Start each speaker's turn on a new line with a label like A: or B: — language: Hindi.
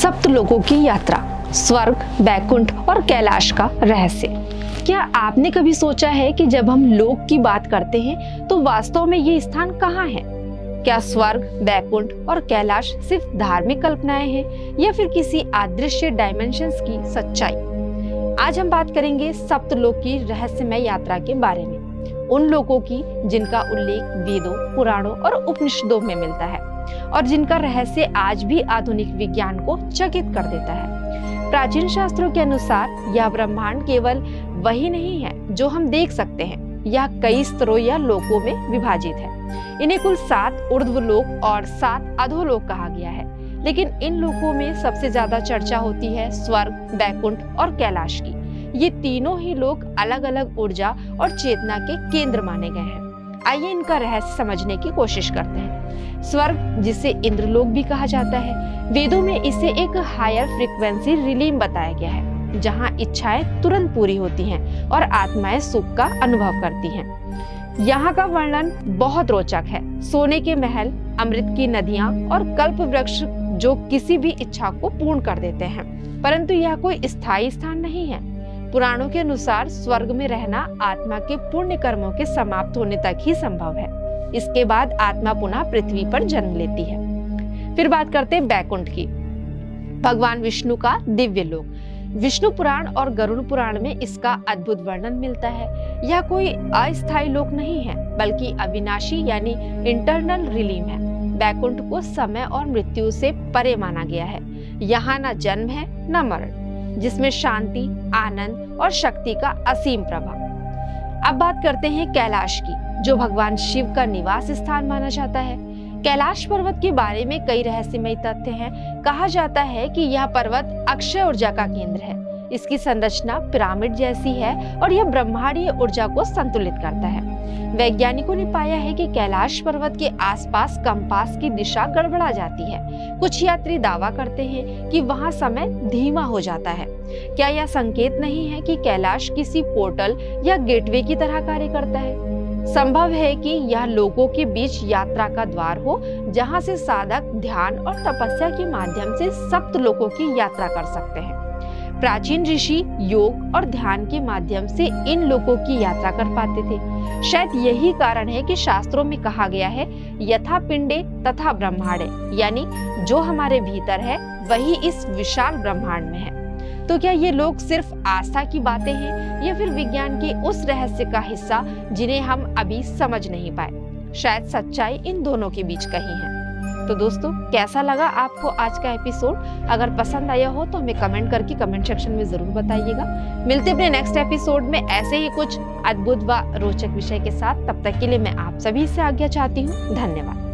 A: सप्तलोकों की यात्रा, स्वर्ग, बैकुंठ और कैलाश का रहस्य। क्या आपने कभी सोचा है कि जब हम लोक की बात करते हैं तो वास्तव में ये स्थान कहाँ है? क्या स्वर्ग, बैकुंठ और कैलाश सिर्फ धार्मिक कल्पनाएं हैं या फिर किसी अदृश्य डायमेंशंस की सच्चाई? आज हम बात करेंगे सप्तलोक की रहस्यमय यात्रा के बारे में, उन लोगों की जिनका उल्लेख वेदों, पुराणों और उपनिषदों में मिलता है और जिनका रहस्य आज भी आधुनिक विज्ञान को चकित कर देता है। प्राचीन शास्त्रों के अनुसार यह ब्रह्मांड केवल वही नहीं है जो हम देख सकते हैं, यह कई स्तरों या लोकों में विभाजित है। इन्हें कुल 7 ऊर्ध्वलोक और 7 अधोलोक कहा गया है, लेकिन इन लोकों में सबसे ज्यादा चर्चा होती है स्वर्ग, बैकुंठ और कैलाश की। ये तीनों ही लोक अलग अलग ऊर्जा और चेतना के केंद्र माने गए हैं। आइए इनका रहस्य समझने की कोशिश करते हैं। स्वर्ग, जिसे इंद्रलोक भी कहा जाता है, वेदों में इसे एक हायर फ्रीक्वेंसी रिलीम बताया गया है, जहां इच्छाएं तुरंत पूरी होती हैं और आत्माएं सुख का अनुभव करती हैं। यहाँ का वर्णन बहुत रोचक है। सोने के महल, अमृत की नदियां और कल्प वृक्ष जो किसी भी इच्छा को पूर्ण कर देते हैं, परंतु यह कोई स्थायी स्थान नहीं है। पुराणों के अनुसार स्वर्ग में रहना आत्मा के पुण्य कर्मों के समाप्त होने तक ही संभव है। इसके बाद आत्मा पुनः पृथ्वी पर जन्म लेती है। फिर बात करते हैं बैकुंठ की, भगवान विष्णु का दिव्य लोक। विष्णु पुराण और गरुड़ पुराण में इसका अद्भुत वर्णन मिलता है। यह कोई अस्थायी लोक नहीं है, बल्कि अविनाशी यानी इंटरनल रिलीम है। बैकुंठ को समय और मृत्यु से परे माना गया है। यहाँ न जन्म है न मरण, जिसमें शांति, आनंद और शक्ति का असीम प्रभाव। अब बात करते हैं कैलाश की, जो भगवान शिव का निवास स्थान माना जाता है। कैलाश पर्वत के बारे में कई रहस्यमय तथ्य हैं। कहा जाता है कि यह पर्वत अक्षय ऊर्जा का केंद्र है। इसकी संरचना पिरामिड जैसी है और यह ब्रह्मांडीय ऊर्जा को संतुलित करता है। वैज्ञानिकों ने पाया है कि कैलाश पर्वत के आसपास कंपास की दिशा गड़बड़ा जाती है। कुछ यात्री दावा करते हैं कि वहां समय धीमा हो जाता है। क्या यह संकेत नहीं है कि कैलाश किसी पोर्टल या गेटवे की तरह कार्य करता है? संभव है कि यह लोगों के बीच यात्रा का द्वार हो, जहां से साधक ध्यान और तपस्या के माध्यम से सप्त लोकों की यात्रा कर सकते हैं। प्राचीन ऋषि योग और ध्यान के माध्यम से इन लोकों की यात्रा कर पाते थे। शायद यही कारण है कि शास्त्रों में कहा गया है, यथा पिंडे तथा ब्रह्मांडे, यानी जो हमारे भीतर है वही इस विशाल ब्रह्मांड में है। तो क्या ये लोग सिर्फ आस्था की बातें हैं या फिर विज्ञान के उस रहस्य का हिस्सा जिन्हें हम अभी समझ नहीं पाए? शायद सच्चाई इन दोनों के बीच कहीं है। तो दोस्तों, कैसा लगा आपको आज का एपिसोड? अगर पसंद आया हो तो हमें कमेंट करके कमेंट सेक्शन में जरूर बताइएगा। मिलते अपने नेक्स्ट एपिसोड में ऐसे ही कुछ अद्भुत व रोचक विषय के साथ। तब तक के लिए मैं आप सभी से आज्ञा चाहती हूँ। धन्यवाद।